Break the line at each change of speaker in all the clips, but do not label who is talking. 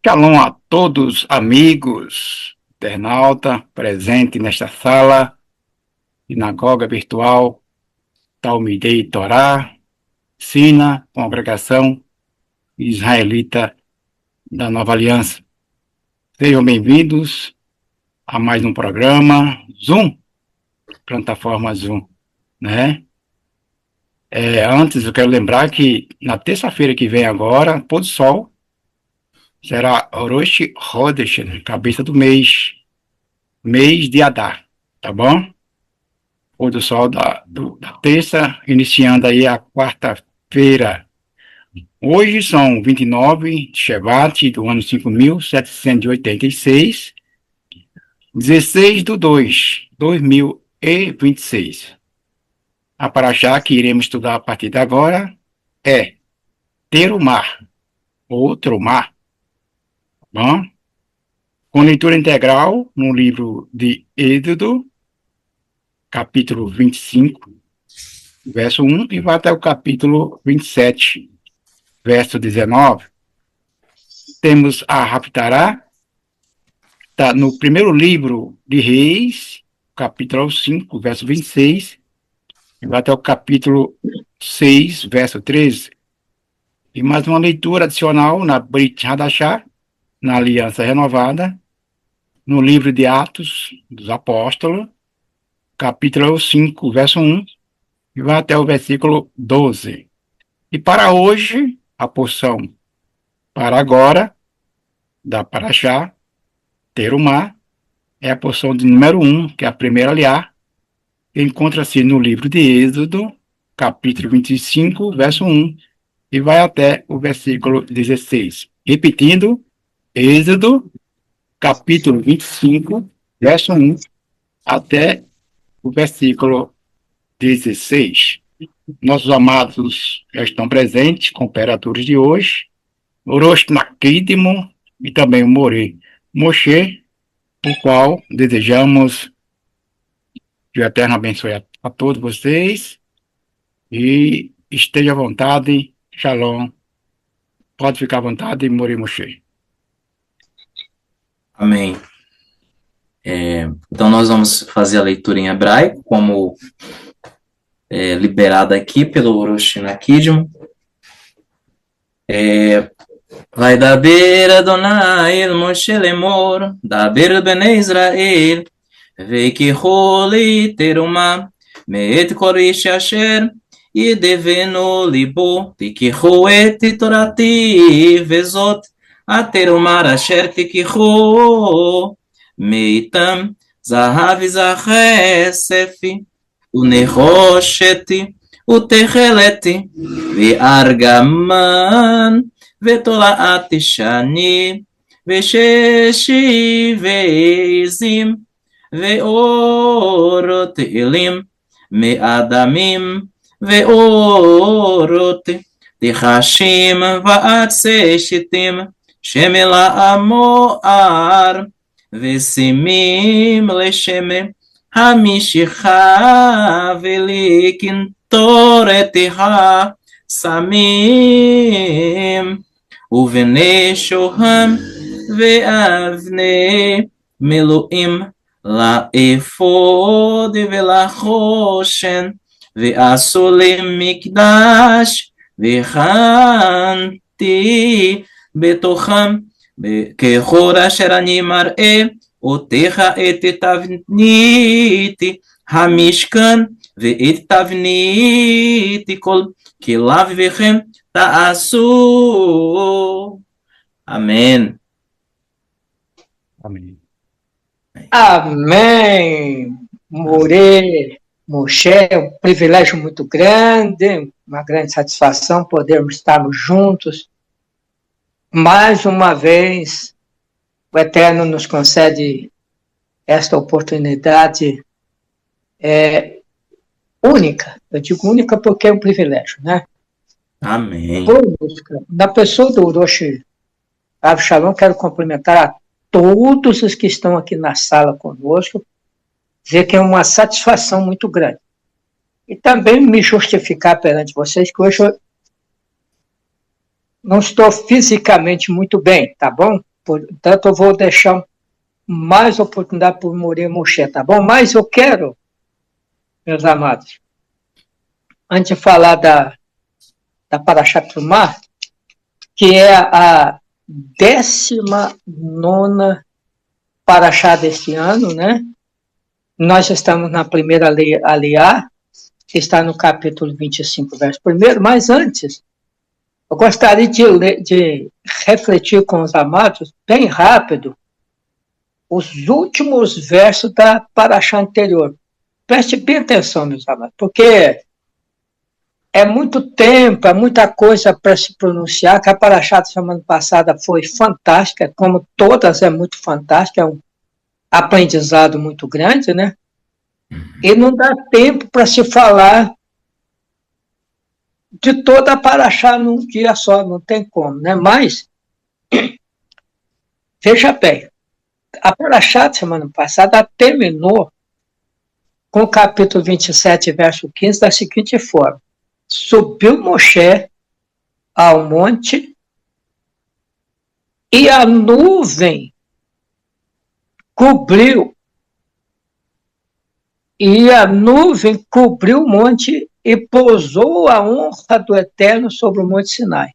Shalom a todos, amigos, internauta, presente nesta sala, sinagoga virtual, Talmidei Torá, Sina, congregação israelita da Nova Aliança. Sejam bem-vindos a mais um programa Zoom, plataforma Zoom, né? Antes, eu quero lembrar que na terça-feira que vem agora, pôr do sol, será Rosh Chodesh, cabeça do mês de Adar, tá bom? Pôr do sol da terça, iniciando aí a quarta-feira. Hoje são 29 de Shevat do ano 5.786, 16/2/2026. A paraxá que iremos estudar a partir de agora é Terumá, ou Trumá, tá bom? Com leitura integral no livro de Êxodo, capítulo 25, verso 1, e vai até o capítulo 27, verso 19. Temos a Haftará, está no primeiro livro de Reis, capítulo 5, verso 26, e vai até o capítulo 6, verso 13. E mais uma leitura adicional na Brit Hadashah, na Aliança Renovada, no livro de Atos dos Apóstolos, capítulo 5, verso 1, e vai até o versículo 12. E para hoje, a porção para agora, da Paraxá, Terumá, é a porção de número 1, que é a primeira aliá, que encontra-se no livro de Êxodo, capítulo 25, verso 1, e vai até o versículo 16. Repetindo, Êxodo, capítulo 25, verso 1, até o versículo 16. Nossos amados já estão presentes com operadores de hoje, o Rosh Nakidimo e também o More Moshe, o qual desejamos que o Eterno abençoe a todos vocês e esteja à vontade. Shalom. Pode ficar à vontade, More Moshe.
Amém. Então nós vamos fazer a leitura em hebraico, como liberada aqui pelo Rosh Nakidimo. Vai daber Adonai el Moshe lemor, daber bnei Israel, vekicho li teruma, meet korish asher, yedevenu libo, tikicho et torati vezot, aterumar asher tikicho, meitam zahav zachesef, unechosheti, utecheleti, ve'argaman, ותולעת שני, וששי ועזים, ואורות אלים, מאדמים, ואורות תחשים ועצי שיטים, שמלאה מואר, ושימים לשמי המשיכה ולקנטורתיה סמים. ובני שוהם ואבני מילואים לאפוד ולחושן ועשו למקדש והכנתי בתוכם ככל אשר אני מראה אותך את תבנית המשכן ואת תבנית כל כליו וכם תעשו. Amém.
Amém.
Amém. Moshe, é um privilégio muito grande, uma grande satisfação podermos estarmos juntos. Mais uma vez, o Eterno nos concede esta oportunidade única. Eu digo única porque é um privilégio, né?
Amém.
Na pessoa do Rosh Avshalom, quero cumprimentar a todos os que estão aqui na sala conosco, dizer que é uma satisfação muito grande. E também me justificar perante vocês que hoje eu não estou fisicamente muito bem, tá bom? Portanto, eu vou deixar mais oportunidade para o Murê Moshe, tá bom? Mas eu quero, meus amados, antes de falar da Parashat Trumá, que é a 19ª Parashá deste ano, né? Nós estamos na primeira Aliá, que está no capítulo 25, verso 1. Mas antes, eu gostaria de refletir com os amados, bem rápido, os últimos versos da Parashá anterior. Preste bem atenção, meus amados, porque é muito tempo, é muita coisa para se pronunciar, que a Parashá da semana passada foi fantástica, como todas é muito fantástica, é um aprendizado muito grande, né? E não dá tempo para se falar de toda a Parashá num dia só, não tem como, né? Mas, veja bem, a Parashá da semana passada terminou com o capítulo 27, verso 15, da seguinte forma: subiu Moshe ao monte e a nuvem cobriu o monte e pousou a honra do Eterno sobre o monte Sinai.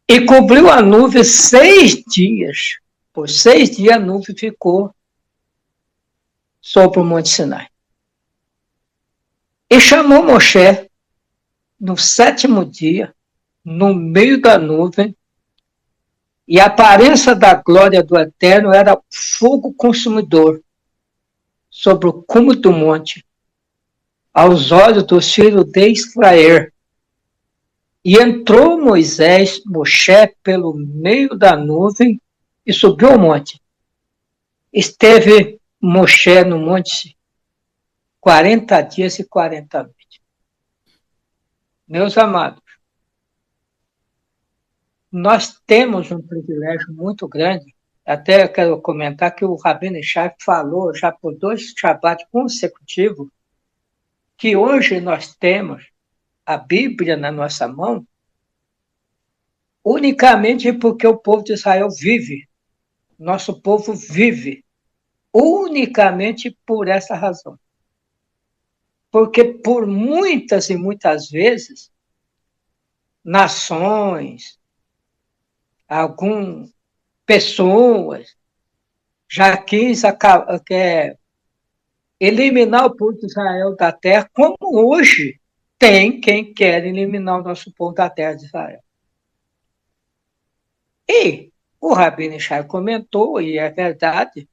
E cobriu a nuvem 6 dias. Por 6 dias a nuvem ficou sobre o monte Sinai. E chamou Moshe no 7º dia, no meio da nuvem, e a aparência da glória do Eterno era fogo consumidor sobre o cume do monte, aos olhos dos filhos de Israel. E entrou Moshe, pelo meio da nuvem e subiu ao monte. Esteve Moshe no monte 40 dias e 40 noites. Meus amados, nós temos um privilégio muito grande. Até quero comentar que o Rabino Ishai falou já por 2 Shabat consecutivos que hoje nós temos a Bíblia na nossa mão unicamente porque o povo de Israel vive. Nosso povo vive unicamente por essa razão. Porque por muitas e muitas vezes, nações, algumas pessoas já quis eliminar o povo de Israel da terra, como hoje tem quem quer eliminar o nosso povo da terra de Israel. E o Rabino Ishai comentou, e é verdade,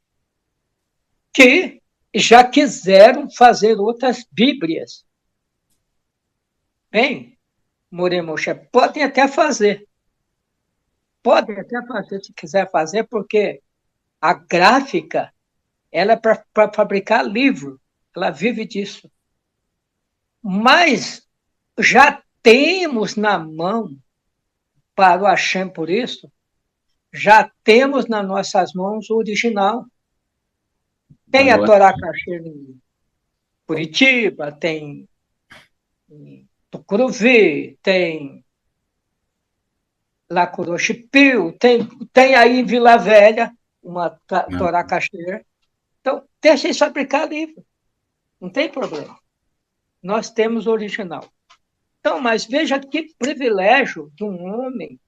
que já quiseram fazer outras Bíblias. Bem, Murê Moshe, podem até fazer. Podem até fazer, se quiser fazer, porque a gráfica ela é para fabricar livro. Ela vive disso. Mas já temos na mão, para o Hashem por isso, já temos nas nossas mãos o original. Tem a Torá Kasher em Curitiba, tem em Tucuruvi, tem lá Curuxipil, tem aí em Vila Velha uma Torá Kasher. Então, deixa eles fabricar livro. Não tem problema. Nós temos o original. Então, mas veja que privilégio de um homem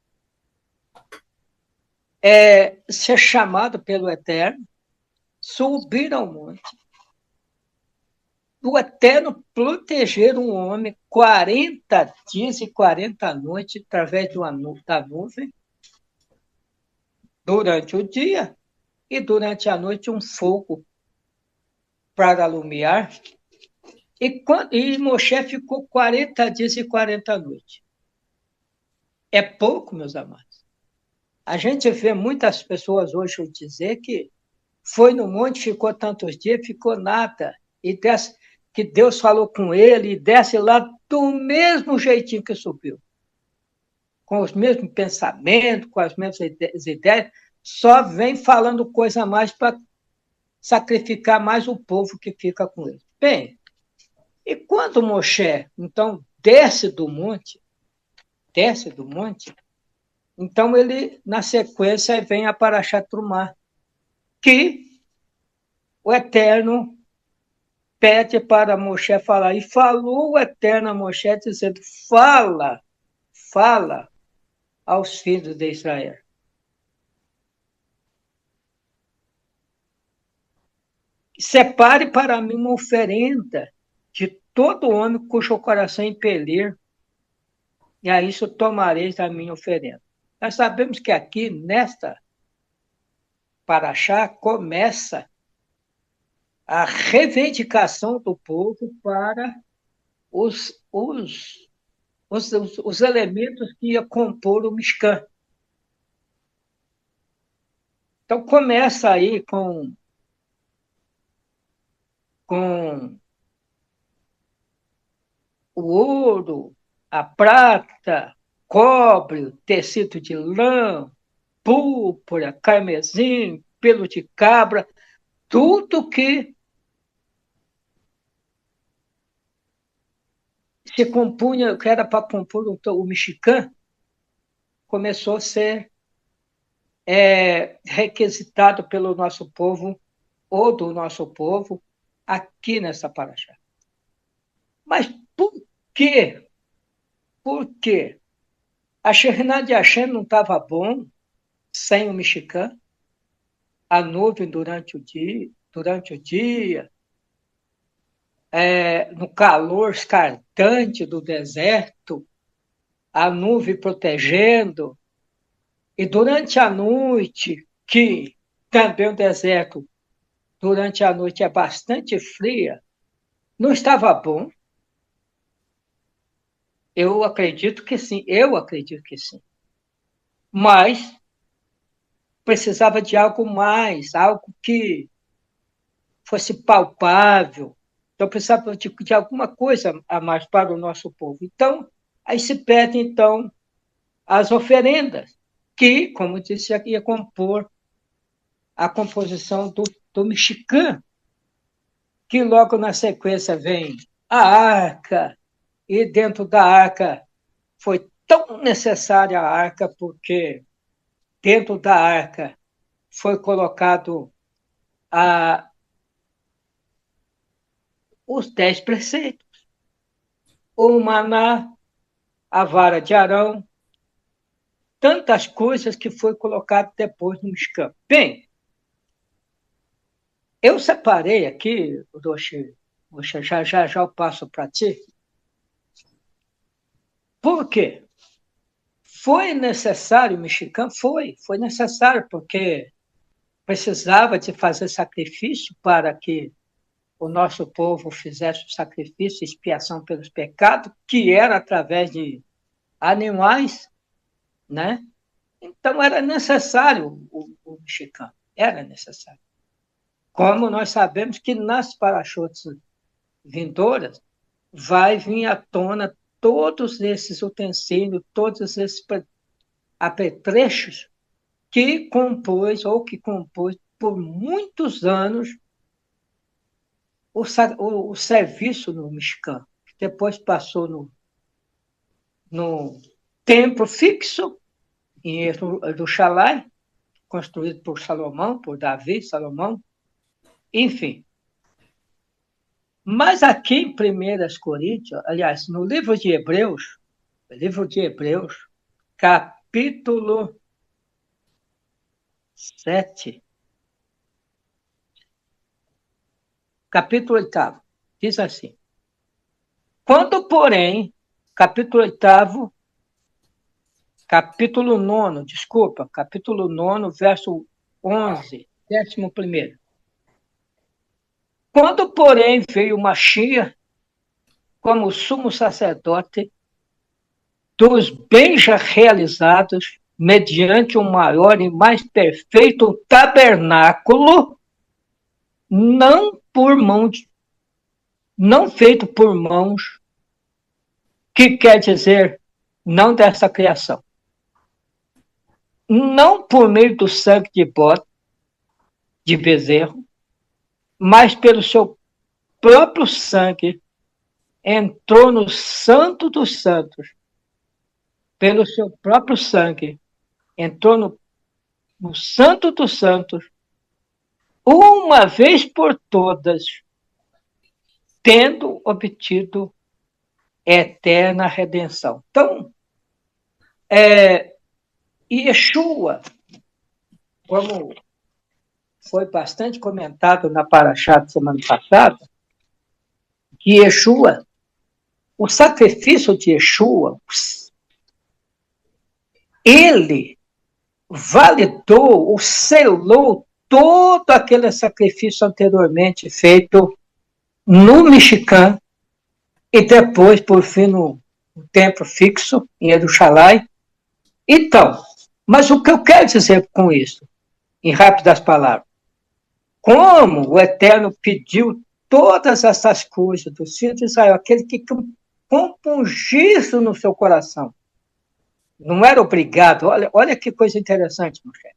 ser chamado pelo Eterno, subir ao monte, o Eterno proteger um homem 40 dias e 40 noites através da nuvem, durante o dia, e durante a noite um fogo para alumiar. E Moshe ficou 40 dias e 40 noites. É pouco, meus amados. A gente vê muitas pessoas hoje dizer que foi no monte, ficou tantos dias, ficou nada. E desce, que Deus falou com ele e desce lá do mesmo jeitinho que subiu. Com os mesmos pensamentos, com as mesmas ideias, só vem falando coisa a mais para sacrificar mais o povo que fica com ele. Bem, e quando Moshe, então, desce do monte, Então, ele, na sequência, vem a Parashat Trumá, que o Eterno pede para Moshe falar. E falou o Eterno a Moshe, dizendo, fala aos filhos de Israel. Separe para mim uma oferenda de todo homem cujo coração impelir, e a isso tomareis a minha oferenda. Nós sabemos que aqui, nesta Paraxá, começa a reivindicação do povo para os elementos que iam compor o Mishkan. Então, começa aí com o ouro, a prata, cobre, tecido de lã, púrpura, carmesim, pelo de cabra, tudo que se compunha, que era para compor o mexicano, começou a ser requisitado pelo nosso povo, ou do nosso povo, aqui nessa paraxá. Mas por quê? Por quê? A Shekhinah de Hashem não estava bom sem o mexicano? A nuvem durante o dia, no calor escartante do deserto, a nuvem protegendo, e durante a noite, que também o deserto, durante a noite é bastante fria, não estava bom? Eu acredito que sim, Mas precisava de algo mais, algo que fosse palpável. Então, precisava de alguma coisa a mais para o nosso povo. Então, aí se pede, então, as oferendas, que, como disse, ia compor a composição do mexicano, que logo na sequência vem a arca, e dentro da arca foi tão necessária a arca, porque dentro da arca foi colocado os 10 preceitos. O maná, a vara de Arão, tantas coisas que foi colocado depois no Mishkan. Bem, eu separei aqui, Roche, já eu passo para ti. Por quê? Foi necessário o Mishkan? Foi necessário, porque precisava de fazer sacrifício para que o nosso povo fizesse o sacrifício, expiação pelos pecados, que era através de animais, né? Então, era necessário o Mishkan, era necessário. Como nós sabemos que nas parachotes vindouras vai vir à tona todos esses utensílios, todos esses apetrechos que compôs por muitos anos o serviço no Mishkan, que depois passou no templo fixo em Jerusalém, construído por Salomão, enfim. Mas aqui em 1 Coríntios, aliás, no livro de Hebreus, capítulo 7, capítulo 8, diz assim: quando, porém, capítulo 9, verso 11, 11º. Quando, porém, veio Mashiach como sumo sacerdote dos bens já realizados mediante um maior e mais perfeito tabernáculo, não feito por mãos, que quer dizer não dessa criação, não por meio do sangue de bode, de bezerro, mas pelo seu próprio sangue entrou no Santo dos Santos, pelo seu próprio sangue, entrou no Santo dos Santos, uma vez por todas, tendo obtido eterna redenção. Então, Yeshua, como foi bastante comentado na Paraxá da semana passada, que Yeshua, o sacrifício de Yeshua, ele validou ou selou todo aquele sacrifício anteriormente feito no Mexicano e depois, por fim, no templo fixo em Jerusalém. Então, mas o que eu quero dizer com isso, em rápidas palavras, como o Eterno pediu todas essas coisas do filho de Israel, aquele que compungisse no seu coração, não era obrigado, olha que coisa interessante, Moisés.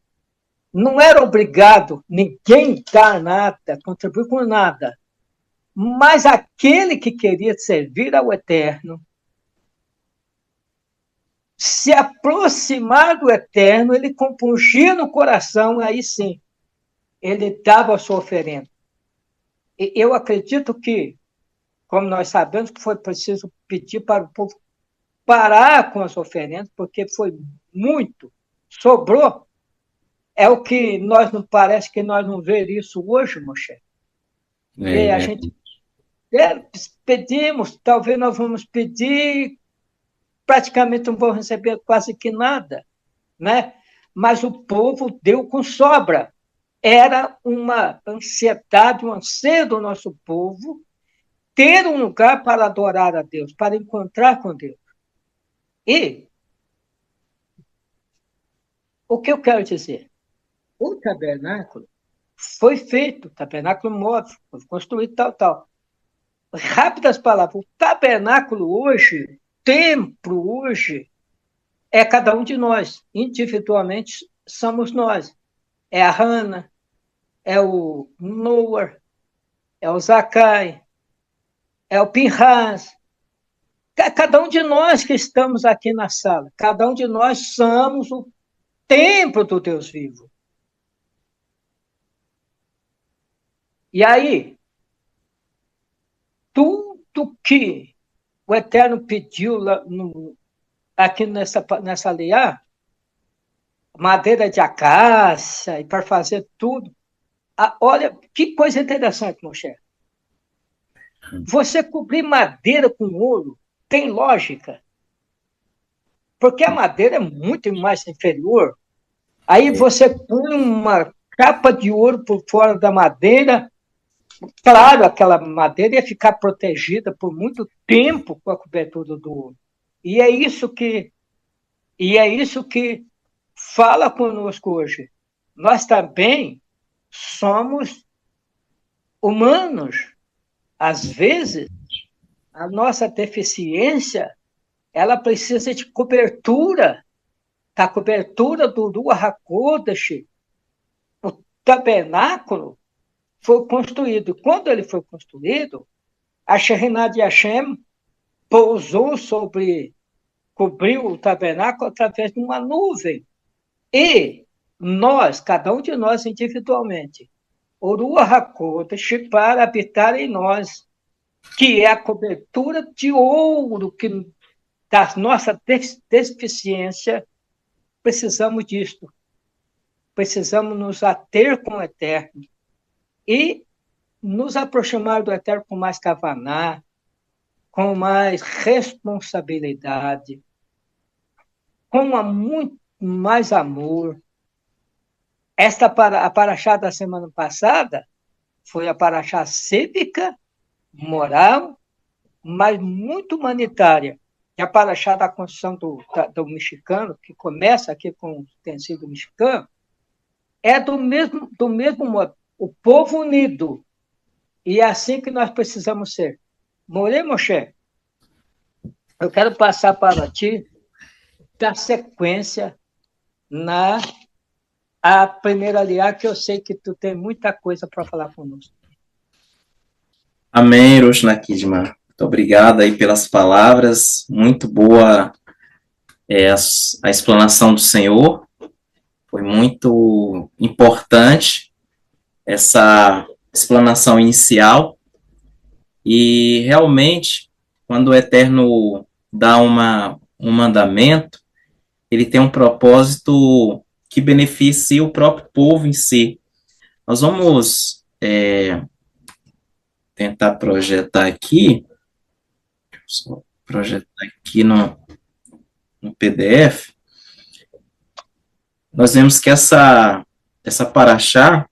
Não era obrigado ninguém dar nada, contribuir com nada. Mas aquele que queria servir ao Eterno, se aproximar do Eterno, ele compungia no coração, aí sim, ele dava a sua oferenda. E eu acredito que, como nós sabemos, que foi preciso pedir para o povo parar com as oferendas, porque foi muito, sobrou. É o que nós não parece que nós não vemos isso hoje, Moisés. A gente pedimos, talvez nós vamos pedir, praticamente não vamos receber quase que nada, né? Mas o povo deu com sobra. Era uma ansiedade, um anseio do nosso povo ter um lugar para adorar a Deus, para encontrar com Deus. E o que eu quero dizer? O tabernáculo foi feito, tabernáculo móvel, foi construído tal. Rápidas palavras, o tabernáculo hoje, templo hoje, é cada um de nós, individualmente somos nós. É a Hannah, é o Noah, é o Zacai, é o Pinhas. Cada um de nós que estamos aqui na sala, cada um de nós somos o templo do Deus vivo. E aí, tudo que o Eterno pediu aqui nessa leia, madeira de acácia, e para fazer tudo. Olha, que coisa interessante, Moisés. Você cobrir madeira com ouro tem lógica. Porque a madeira é muito mais inferior. Aí você põe uma capa de ouro por fora da madeira. Claro, aquela madeira ia ficar protegida por muito tempo com a cobertura do ouro. E é isso que fala conosco hoje. Nós também somos humanos. Às vezes, a nossa deficiência, ela precisa de cobertura, da cobertura do Ruach HaKodesh. O tabernáculo foi construído. Quando ele foi construído, a Shekhinah de Hashem pousou cobriu o tabernáculo através de uma nuvem. E nós, cada um de nós individualmente, o Ruach HaKodesh para habitar em nós, que é a cobertura de ouro da nossa deficiência, precisamos disto. Precisamos nos ater com o Eterno e nos aproximar do Eterno com mais kavaná, com mais responsabilidade, com muito mais amor. A paraxá da semana passada foi a paraxá cívica, moral, mas muito humanitária. E a paraxá da construção do mexicano, que começa aqui com o utensílio mexicano, é do mesmo modo. O povo unido. E é assim que nós precisamos ser. Moshe, eu quero passar para ti dar sequência a primeira aliá, que eu sei que tu tem muita coisa para falar conosco.
Amém, Rosh Nakidma. Muito obrigado aí pelas palavras. Muito boa a explanação do Senhor. Foi muito importante essa explanação inicial, e realmente, quando o Eterno dá um mandamento, ele tem um propósito que beneficie o próprio povo em si. Nós vamos tentar projetar aqui, só projetar aqui no PDF. Nós vemos que essa paraxá,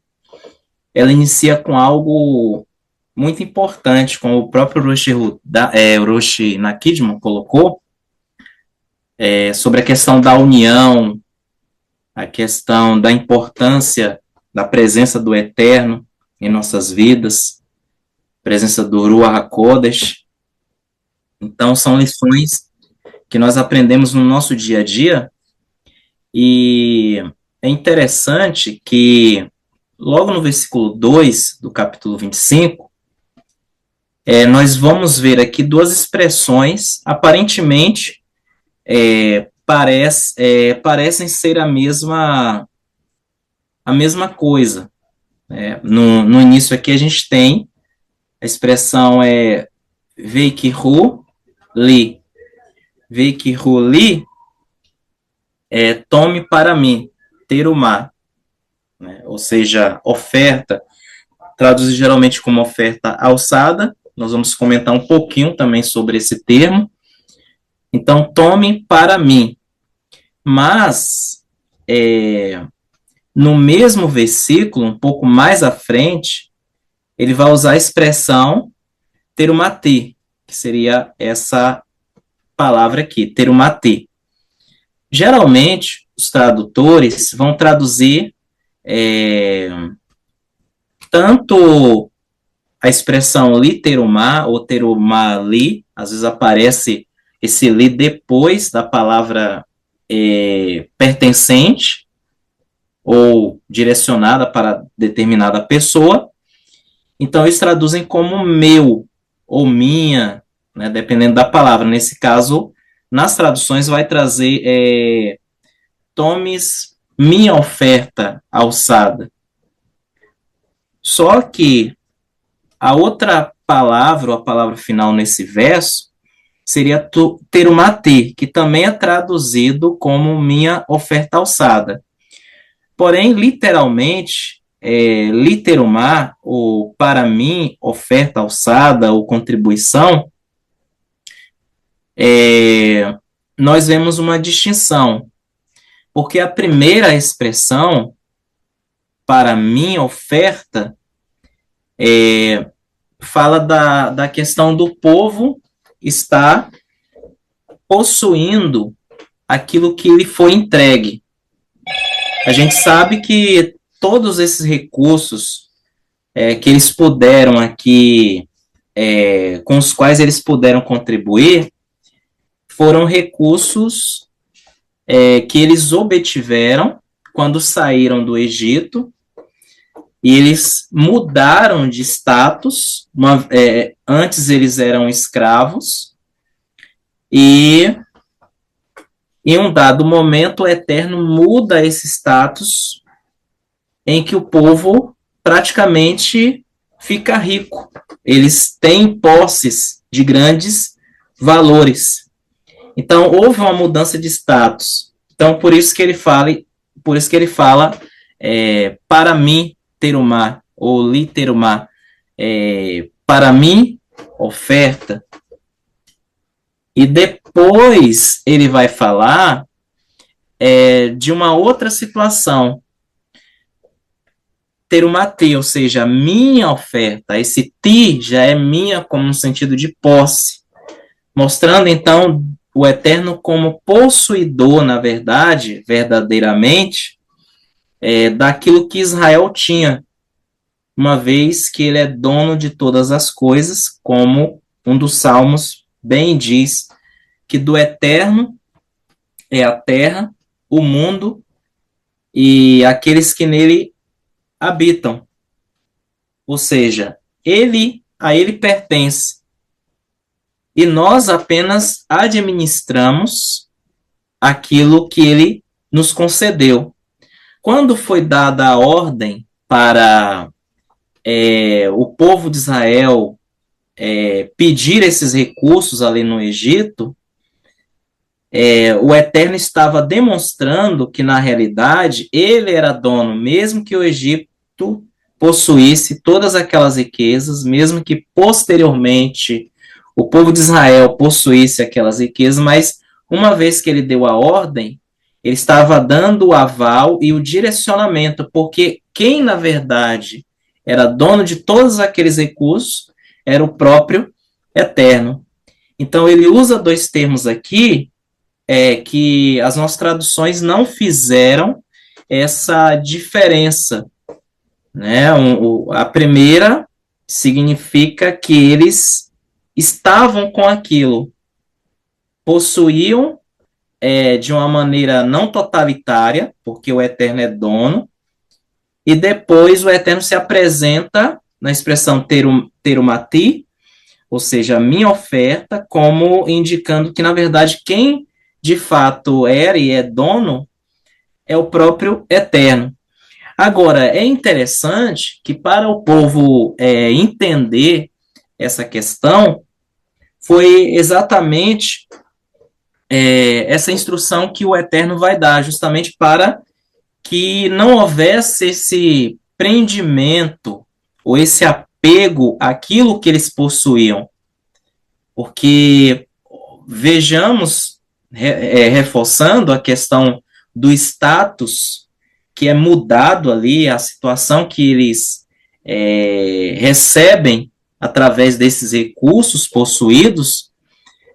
ela inicia com algo muito importante, como o próprio Roshi Nakidman colocou, sobre a questão da união, a questão da importância da presença do Eterno em nossas vidas, presença do Ruach HaKodesh. Então, são lições que nós aprendemos no nosso dia a dia, e é interessante que, logo no versículo 2 do capítulo 25, nós vamos ver aqui duas expressões, aparentemente, parecem ser a mesma coisa. No início aqui a gente tem a expressão Veikihu li. Veikihu li tome para mim, terumá, né? Ou seja, oferta, traduz geralmente como oferta alçada. Nós vamos comentar um pouquinho também sobre esse termo. Então, tome para mim. Mas, no mesmo versículo, um pouco mais à frente, ele vai usar a expressão terumati, que seria essa palavra aqui, terumati. Geralmente, os tradutores vão traduzir tanto a expressão li terumá ou terumá li, às vezes aparece esse li depois da palavra pertencente ou direcionada para determinada pessoa. Então, eles traduzem como meu ou minha, né, dependendo da palavra. Nesse caso, nas traduções vai trazer tomes minha oferta alçada. Só que a outra palavra, ou a palavra final nesse verso, seria terumati, que também é traduzido como minha oferta alçada. Porém, literalmente, literumar, ou para mim, oferta alçada ou contribuição, nós vemos uma distinção, porque a primeira expressão, para mim, oferta, fala da questão do povo estar possuindo aquilo que lhe foi entregue. A gente sabe que todos esses recursos que eles puderam aqui, com os quais eles puderam contribuir, foram recursos que eles obtiveram quando saíram do Egito, e eles mudaram de status. Antes eles eram escravos, e em um dado momento o Eterno muda esse status, em que o povo praticamente fica rico. Eles têm posses de grandes valores. Então, houve uma mudança de status. Então, por isso que ele fala para mim, terumá, ou li terumá, para mim, oferta. E depois ele vai falar de uma outra situação, terumati, ou seja, minha oferta. Esse ti já é minha como no sentido de posse, mostrando então o Eterno como possuidor, na verdade, verdadeiramente, daquilo que Israel tinha, uma vez que ele é dono de todas as coisas, como um dos salmos bem diz, que do Eterno é a terra, o mundo e aqueles que nele habitam. Ou seja, a ele pertence. E nós apenas administramos aquilo que ele nos concedeu. Quando foi dada a ordem para o povo de Israel pedir esses recursos ali no Egito, o Eterno estava demonstrando que, na realidade, ele era dono, mesmo que o Egito possuísse todas aquelas riquezas, mesmo que posteriormente o povo de Israel possuísse aquelas riquezas, mas uma vez que ele deu a ordem, ele estava dando o aval e o direcionamento, porque quem, na verdade, era dono de todos aqueles recursos era o próprio Eterno. Então, ele usa dois termos aqui que as nossas traduções não fizeram essa diferença, né? A primeira significa que eles estavam com aquilo, possuíam de uma maneira não totalitária, porque o Eterno é dono, e depois o Eterno se apresenta na expressão terumati, ou seja, minha oferta, como indicando que, na verdade, quem de fato era e é dono é o próprio Eterno. Agora, é interessante que para o povo entender essa questão, foi exatamente essa instrução que o Eterno vai dar, justamente para que não houvesse esse prendimento ou esse apego àquilo que eles possuíam. Porque, vejamos, reforçando a questão do status que é mudado ali, a situação que eles recebem através desses recursos possuídos,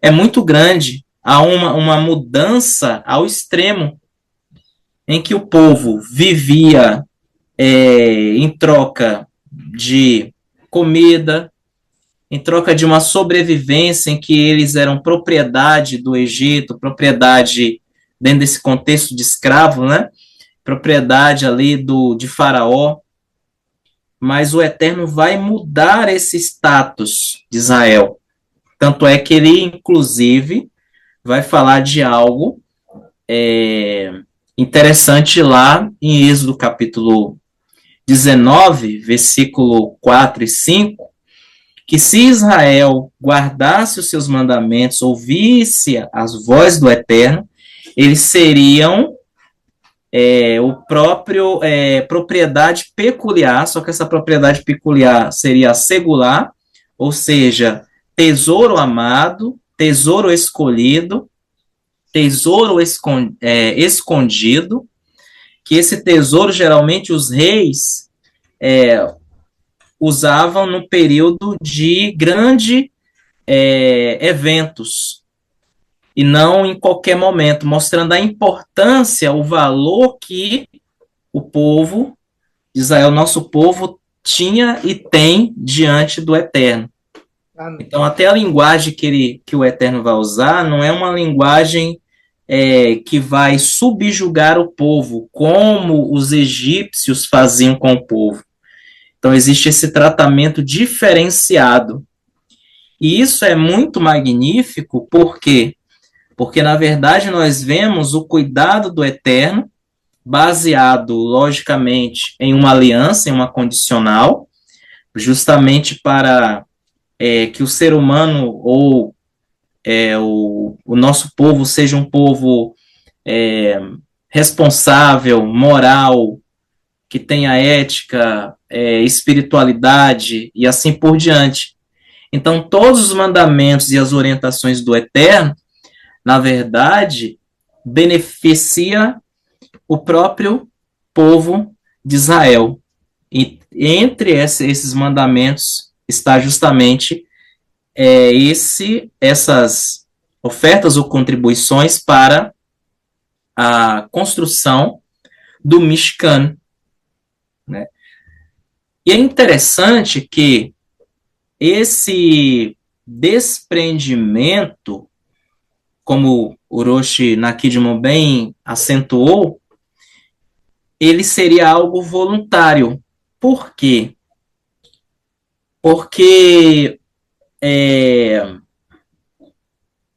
é muito grande. Há uma mudança ao extremo, em que o povo vivia em troca de comida, em troca de uma sobrevivência em que eles eram propriedade do Egito, propriedade dentro desse contexto de escravo, né? Propriedade ali de Faraó, mas o Eterno vai mudar esse status de Israel. Tanto é que ele, inclusive, vai falar de algo interessante lá em Êxodo capítulo 19, versículo 4 e 5, que se Israel guardasse os seus mandamentos, ouvisse as vozes do Eterno, eles seriam o próprio propriedade peculiar, só que essa propriedade peculiar seria secular, ou seja, tesouro amado, tesouro escolhido, tesouro escondido, que esse tesouro geralmente os reis usavam no período de grandes eventos, e não em qualquer momento, mostrando a importância, o valor que o povo de Israel, nosso povo, tinha e tem diante do Eterno. Amém. Então, até a linguagem que o Eterno vai usar não é uma linguagem que vai subjugar o povo, como os egípcios faziam com o povo. Então, existe esse tratamento diferenciado. E isso é muito magnífico, por quê? Porque, na verdade, nós vemos o cuidado do Eterno, baseado, logicamente, em uma aliança, em uma condicional, justamente para que o ser humano ou o nosso povo seja um povo responsável, moral, que tenha ética, espiritualidade e assim por diante. Então, todos os mandamentos e as orientações do Eterno, na verdade, beneficia o próprio povo de Israel. E entre esses mandamentos está justamente essas ofertas ou contribuições para a construção do Mishkan, né? E é interessante que esse desprendimento, como o Roshi Nakidmo bem acentuou, ele seria algo voluntário. Por quê? Porque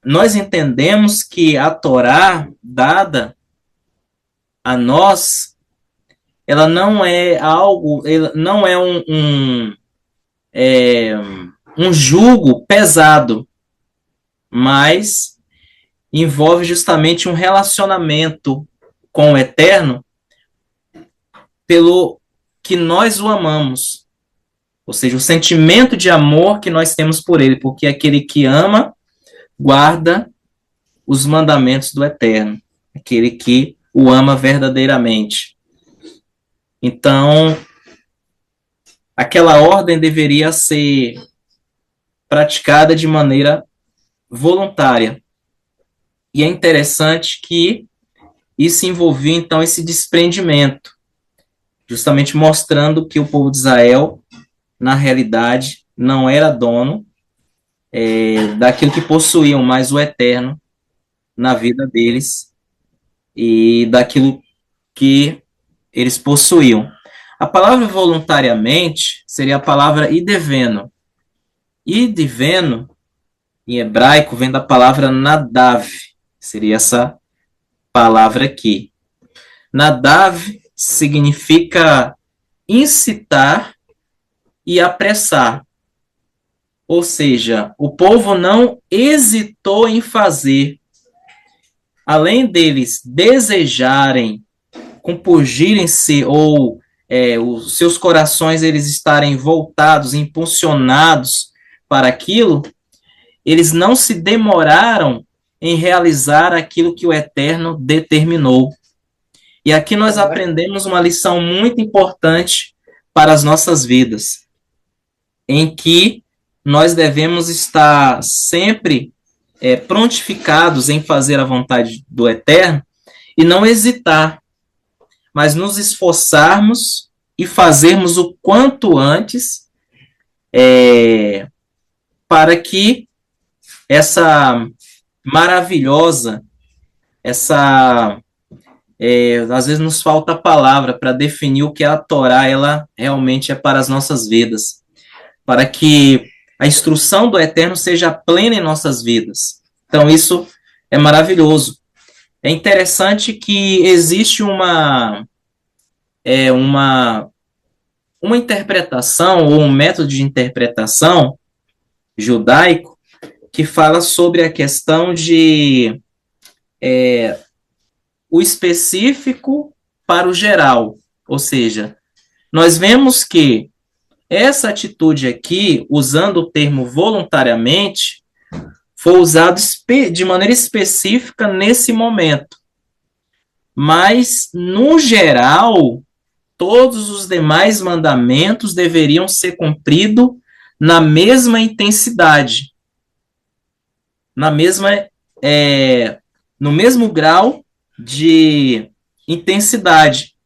nós entendemos que a Torá dada a nós ela não é algo, ela não é é, um jugo pesado, mas envolve justamente um relacionamento com o Eterno pelo que nós o amamos. Ou seja, o sentimento de amor que nós temos por ele, porque aquele que ama guarda os mandamentos do Eterno, aquele que o ama verdadeiramente. Então, aquela ordem deveria ser praticada de maneira voluntária. E é interessante que isso envolvia, então, esse desprendimento, justamente mostrando que o povo de Israel, na realidade, não era dono daquilo que possuíam, mas o eterno na vida deles e daquilo que eles possuíam. A palavra voluntariamente seria a palavra ideveno. Ideveno, em hebraico, vem da palavra nadav, seria essa palavra aqui. Nadav significa incitar e apressar. Ou seja, o povo não hesitou em fazer. Além deles desejarem, compungirem-se ou os seus corações eles estarem voltados, impulsionados para aquilo, eles não se demoraram em realizar aquilo que o Eterno determinou. E aqui nós aprendemos uma lição muito importante para as nossas vidas, em que nós devemos estar sempre prontificados em fazer a vontade do Eterno e não hesitar, mas nos esforçarmos e fazermos o quanto antes para que essa maravilhosa, às vezes nos falta a palavra para definir o que a Torá ela realmente é para as nossas vidas, para que a instrução do Eterno seja plena em nossas vidas. Então isso é maravilhoso. É interessante que existe uma interpretação ou um método de interpretação judaico que fala sobre a questão de o específico para o geral. Ou seja, nós vemos que essa atitude aqui, usando o termo voluntariamente, foi usado de maneira específica nesse momento. Mas, no geral, todos os demais mandamentos deveriam ser cumpridos na mesma intensidade, no mesmo grau de intensidade.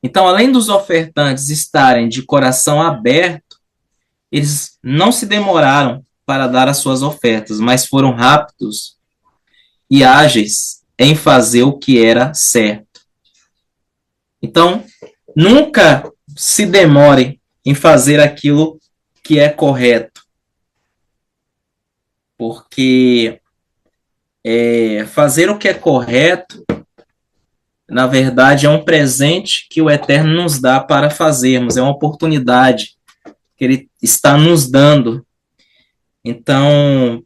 Então, além dos ofertantes estarem de coração aberto, eles não se demoraram para dar as suas ofertas, mas foram rápidos e ágeis em fazer o que era certo. Então, nunca se demore em fazer aquilo que é correto, porque fazer o que é correto, na verdade, é um presente que o Eterno nos dá para fazermos, é uma oportunidade que Ele está nos dando. Então,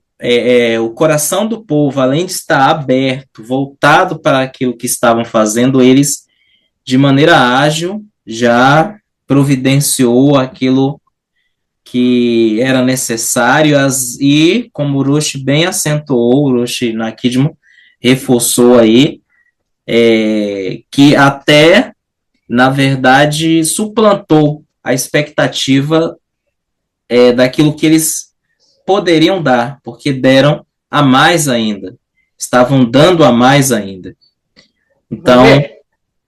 o coração do povo, além de estar aberto, voltado para aquilo que estavam fazendo, eles, de maneira ágil, já providenciou aquilo que era necessário, e, como o Rush bem acentuou, o Rush Nakidmo reforçou aí, que até, na verdade, suplantou a expectativa daquilo que eles poderiam dar, porque deram a mais ainda, estavam dando a mais ainda. Então,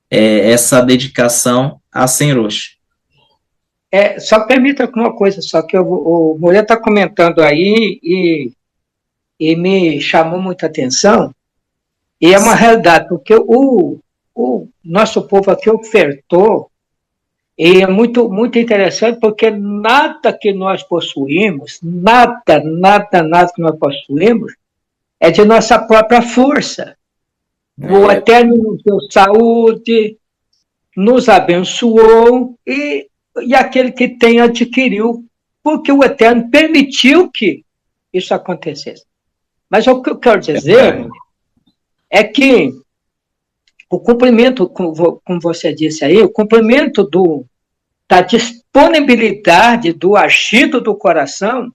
essa dedicação a Senrosh.
Só permita uma coisa, só que o Moreira está comentando aí e me chamou muita atenção, e é uma realidade, porque o nosso povo aqui ofertou, e é muito, muito interessante, porque nada que nós possuímos, nada que nós possuímos, é de nossa própria força. O Eterno nos deu saúde, nos abençoou e aquele que tem adquiriu, porque o Eterno permitiu que isso acontecesse. Mas o que eu quero dizer é que o cumprimento, como você disse aí, o cumprimento da disponibilidade do agido do coração,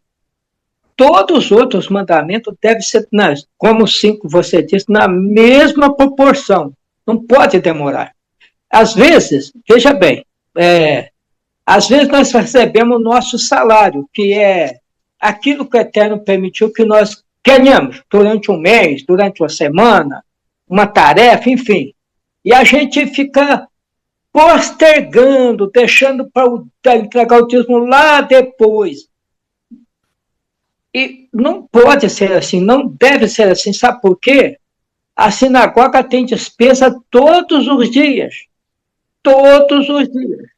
todos os outros mandamentos devem ser, como você disse, na mesma proporção. Não pode demorar. Às vezes, veja bem, às vezes nós recebemos o nosso salário, que é aquilo que o Eterno permitiu que nós ganhamos durante um mês, durante uma semana, uma tarefa, enfim. E a gente fica postergando, deixando para entregar o dízimo lá depois. E não pode ser assim, não deve ser assim. Sabe por quê? A sinagoga tem despesa todos os dias. Todos os dias.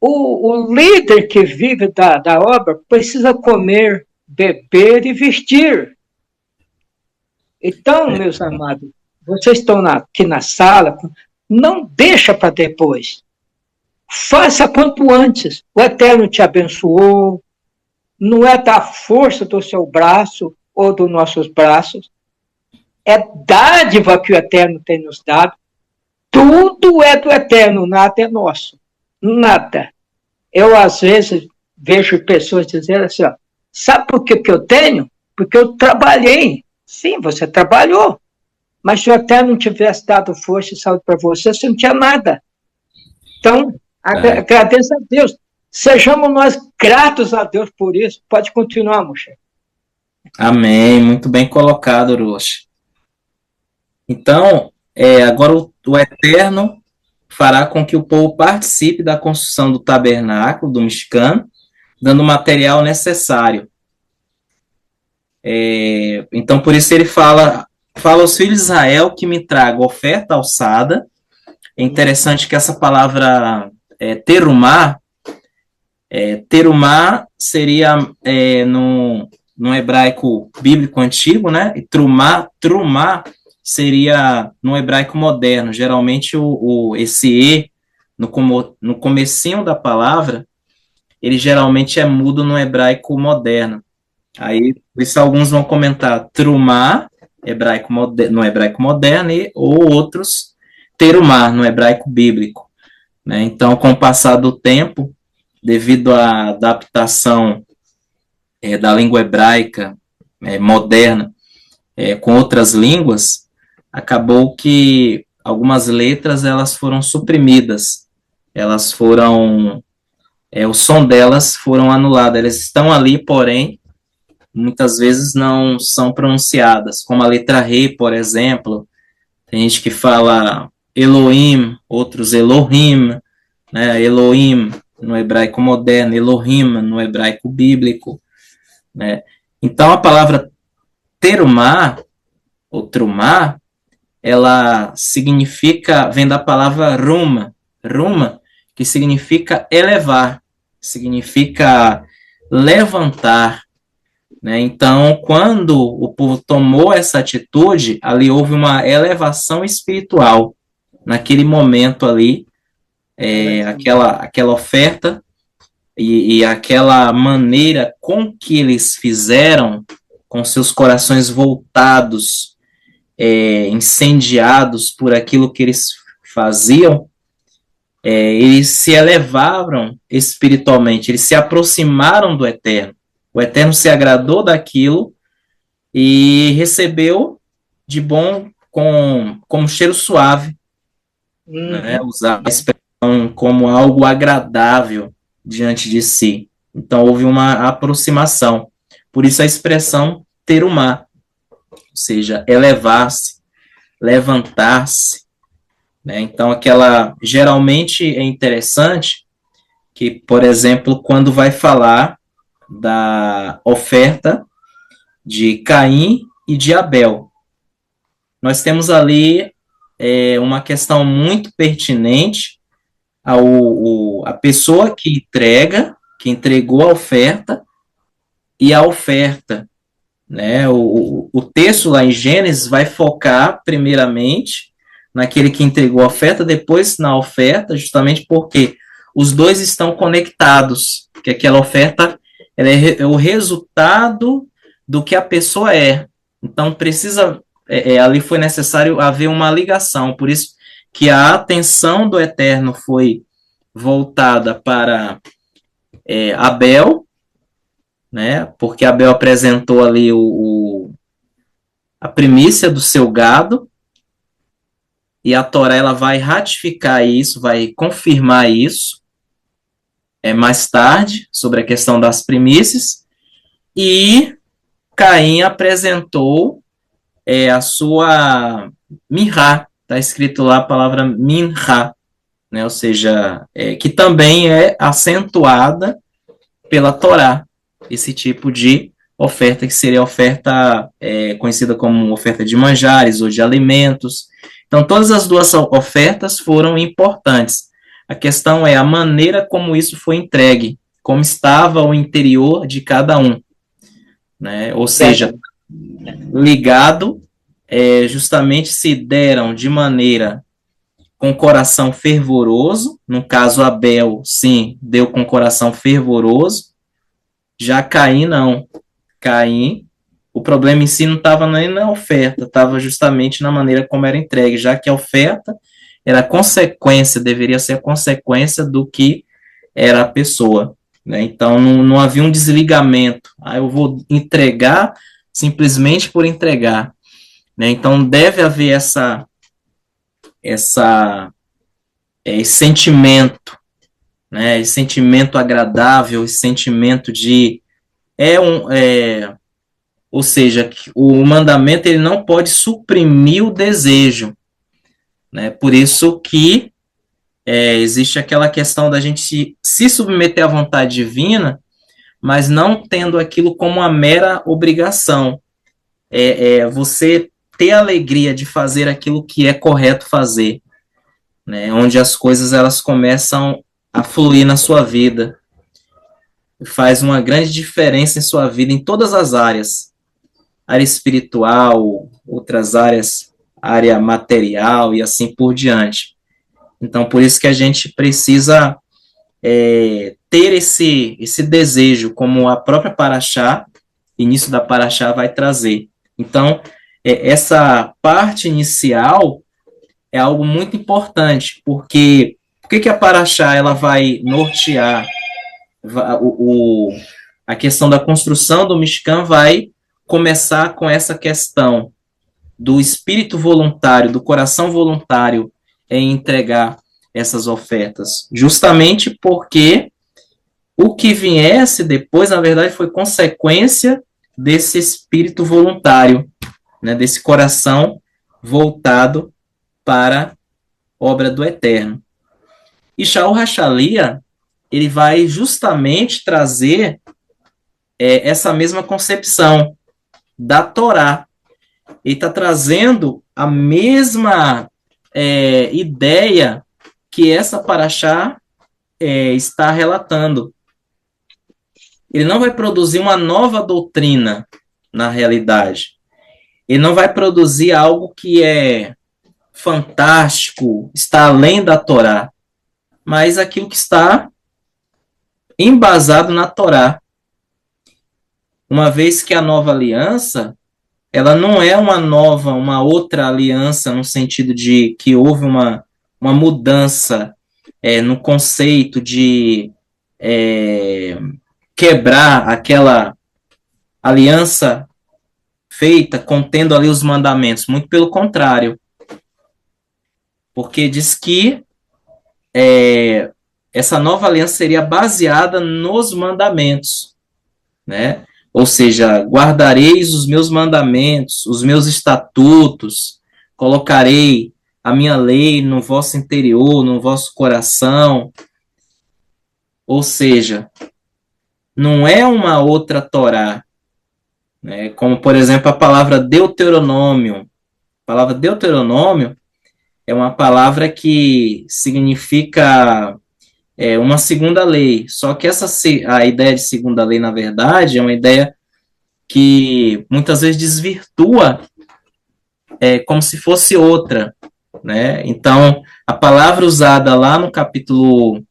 O líder que vive da obra precisa comer, beber e vestir. Então, meus amados, vocês estão aqui na sala, não deixa para depois. Faça quanto antes. O Eterno te abençoou. Não é da força do seu braço ou dos nossos braços. É dádiva que o Eterno tem nos dado. Tudo é do Eterno, nada é nosso. Nada. Eu, às vezes, vejo pessoas dizendo assim, ó, sabe por que eu tenho? Porque eu trabalhei. Sim, você trabalhou. Mas se o Eterno não tivesse dado força e saúde para você, você não tinha nada. Então, agradeça a Deus. Sejamos nós gratos a Deus por isso. Pode continuar, Moisés.
Amém. Muito bem colocado, Rocha. Então, agora o Eterno fará com que o povo participe da construção do tabernáculo, do Mishkan, dando o material necessário. Então, por isso ele fala aos filhos de Israel que me tragam oferta alçada. É interessante que essa palavra terumá, terumá seria no hebraico bíblico antigo, né? E trumá seria no hebraico moderno. Geralmente esse e no comecinho da palavra, ele geralmente é mudo no hebraico moderno. Aí, por isso alguns vão comentar trumá no hebraico moderno ou outros terumá no hebraico bíblico, né? Então, com o passar do tempo, devido à adaptação da língua hebraica moderna com outras línguas, acabou que algumas letras elas foram suprimidas, elas foram o som delas foram anuladas, elas estão ali, porém muitas vezes não são pronunciadas, como a letra Re, por exemplo. Tem gente que fala Elohim, outros Elohim, né? Elohim no hebraico moderno, Elohim no hebraico bíblico, né? Então a palavra terumá, ou trumá, ela significa, vem da palavra ruma, que significa elevar, significa levantar, né? Então, quando o povo tomou essa atitude, ali houve uma elevação espiritual. Naquele momento ali, aquela oferta e aquela maneira com que eles fizeram, com seus corações voltados, incendiados por aquilo que eles faziam, eles se elevaram espiritualmente, eles se aproximaram do Eterno. O Eterno se agradou daquilo e recebeu de bom como cheiro suave, né? Usar a expressão como algo agradável diante de si. Então, houve uma aproximação. Por isso a expressão terumá, ou seja, elevar-se, levantar-se, né? Então, geralmente é interessante que, por exemplo, quando vai falar da oferta de Caim e de Abel, nós temos ali uma questão muito pertinente a pessoa que entregou a oferta e a oferta, né? O texto lá em Gênesis vai focar primeiramente naquele que entregou a oferta, depois na oferta, justamente porque os dois estão conectados, que aquela oferta ela é o resultado do que a pessoa é. Então, ali foi necessário haver uma ligação, por isso que a atenção do Eterno foi voltada para Abel, né, porque Abel apresentou ali a primícia do seu gado, e a Torá ela vai ratificar isso, vai confirmar isso mais tarde, sobre a questão das primícias, e Caim apresentou a sua minhá, está escrito lá a palavra minhá, né, ou seja, que também é acentuada pela Torá, esse tipo de oferta, que seria a oferta conhecida como oferta de manjares ou de alimentos. Então, todas as duas ofertas foram importantes. A questão é a maneira como isso foi entregue, como estava o interior de cada um, né? Ou seja, ligado, justamente se deram de maneira com coração fervoroso. No caso, Abel, sim, deu com coração fervoroso. Já Caim, não. Caim, o problema em si não estava nem na oferta, estava justamente na maneira como era entregue, já que a oferta era consequência, deveria ser a consequência do que era a pessoa, né? Então, não havia um desligamento. Eu vou entregar simplesmente por entregar, né? Então, deve haver esse sentimento, né? Esse sentimento agradável, esse sentimento de ou seja, o mandamento ele não pode suprimir o desejo, né? Por isso que existe aquela questão da gente se submeter à vontade divina, mas não tendo aquilo como uma mera obrigação. Você ter a alegria de fazer aquilo que é correto fazer, né? Onde as coisas elas começam a fluir na sua vida. Faz uma grande diferença em sua vida em todas as áreas. Área espiritual, outras áreas, área material e assim por diante. Então, por isso que a gente precisa ter esse desejo, como a própria Paraxá, início da Paraxá, vai trazer. Então, essa parte inicial é algo muito importante, porque por que a Paraxá ela vai nortear a questão da construção do Mishkan? Vai começar com essa questão do espírito voluntário, do coração voluntário em entregar essas ofertas, justamente porque o que viesse depois, na verdade, foi consequência desse espírito voluntário, né, desse coração voltado para a obra do Eterno. E Shaul Hachalia, ele vai justamente trazer essa mesma concepção da Torá. Ele está trazendo a mesma ideia que essa Paraxá está relatando. Ele não vai produzir uma nova doutrina, na realidade. Ele não vai produzir algo que é fantástico, está além da Torá, mas aquilo que está embasado na Torá. Uma vez que a nova aliança, ela não é uma outra aliança, no sentido de que houve uma mudança no conceito de quebrar aquela aliança feita contendo ali os mandamentos. Muito pelo contrário. Porque diz que essa nova aliança seria baseada nos mandamentos, né? Ou seja, guardareis os meus mandamentos, os meus estatutos, colocarei a minha lei no vosso interior, no vosso coração. Ou seja, não é uma outra Torá, né? Como, por exemplo, a palavra Deuteronômio. A palavra Deuteronômio é uma palavra que significa uma segunda lei. Só que a ideia de segunda lei, na verdade, é uma ideia que muitas vezes desvirtua como se fosse outra. né? Então, a palavra usada lá no capítulo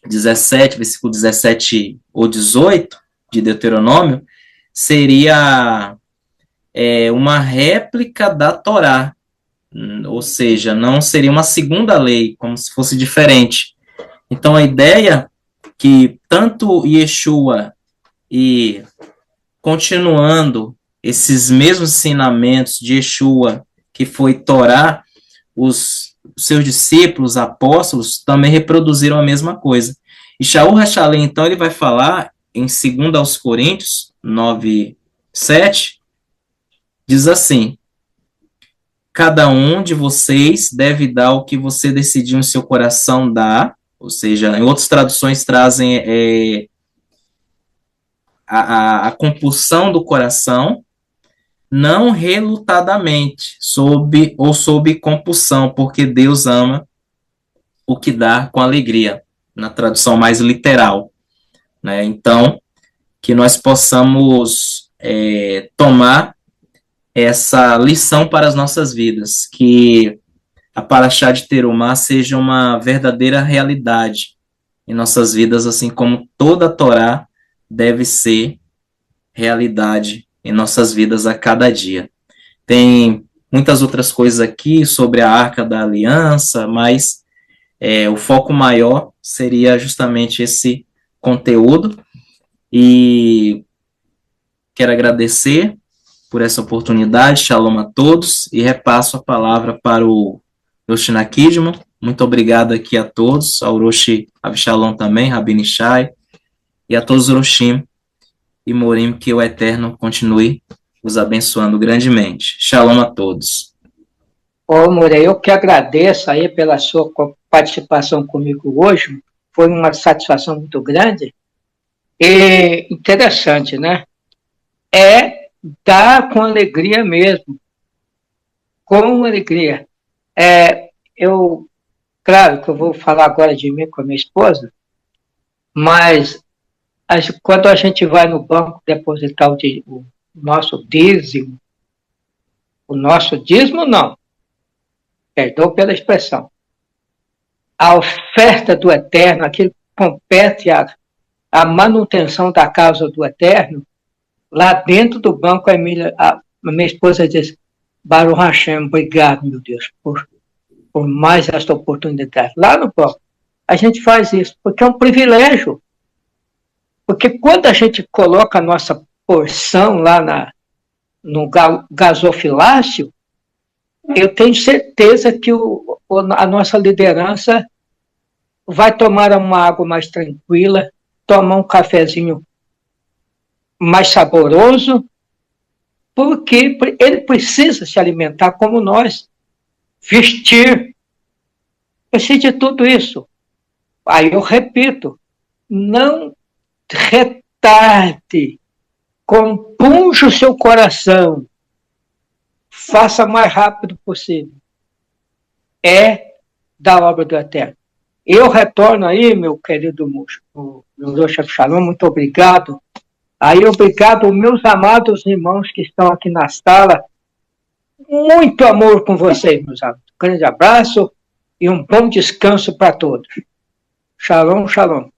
17, versículo 17 ou 18 de Deuteronômio, seria uma réplica da Torá, ou seja, não seria uma segunda lei, como se fosse diferente. Então, a ideia que tanto Yeshua e continuando esses mesmos ensinamentos de Yeshua, que foi Torá, os seus discípulos, apóstolos, também reproduziram a mesma coisa. E Shaul Hachalém, então, ele vai falar em 2 aos Coríntios 9, 7, diz assim: cada um de vocês deve dar o que você decidiu em seu coração dar, ou seja, em outras traduções trazem a compulsão do coração, não relutadamente, sob compulsão, porque Deus ama o que dá com alegria, na tradução mais literal, né? Então, que nós possamos tomar essa lição para as nossas vidas, que a Paraxá de Terumá seja uma verdadeira realidade em nossas vidas, assim como toda a Torá deve ser realidade em nossas vidas a cada dia. Tem muitas outras coisas aqui sobre a Arca da Aliança, mas o foco maior seria justamente esse conteúdo, e quero agradecer por essa oportunidade. Shalom a todos, e repasso a palavra para o Roshi Nakidmo. Muito obrigado aqui a todos, ao Roshi Avshalom também, Rabino Shai, e a todos os Roshim e Morim, que o Eterno continue os abençoando grandemente. Shalom a todos.
Ô, Moreira, eu que agradeço aí pela sua participação comigo hoje, foi uma satisfação muito grande e interessante, né? Dar com alegria mesmo, com alegria. Claro que eu vou falar agora de mim com a minha esposa, mas quando a gente vai no banco depositar o nosso dízimo não, perdão pela expressão, a oferta do Eterno, aquilo que compete a manutenção da causa do Eterno, lá dentro do banco, a minha esposa diz: Baruch Hashem, obrigado, meu Deus, por mais esta oportunidade. Lá no banco, a gente faz isso, porque é um privilégio. Porque quando a gente coloca a nossa porção lá no gasofilácio, eu tenho certeza que a nossa liderança vai tomar uma água mais tranquila, tomar um cafezinho mais saboroso, porque ele precisa se alimentar como nós, vestir, precisa de tudo isso. Aí eu repito, não retarde, compunja o seu coração, faça o mais rápido possível. Da obra do Eterno. Eu retorno aí, meu querido Rosh Shalom, muito obrigado. Aí, obrigado aos meus amados irmãos que estão aqui na sala. Muito amor com vocês, meus amigos. Um grande abraço e um bom descanso para todos. Shalom, shalom.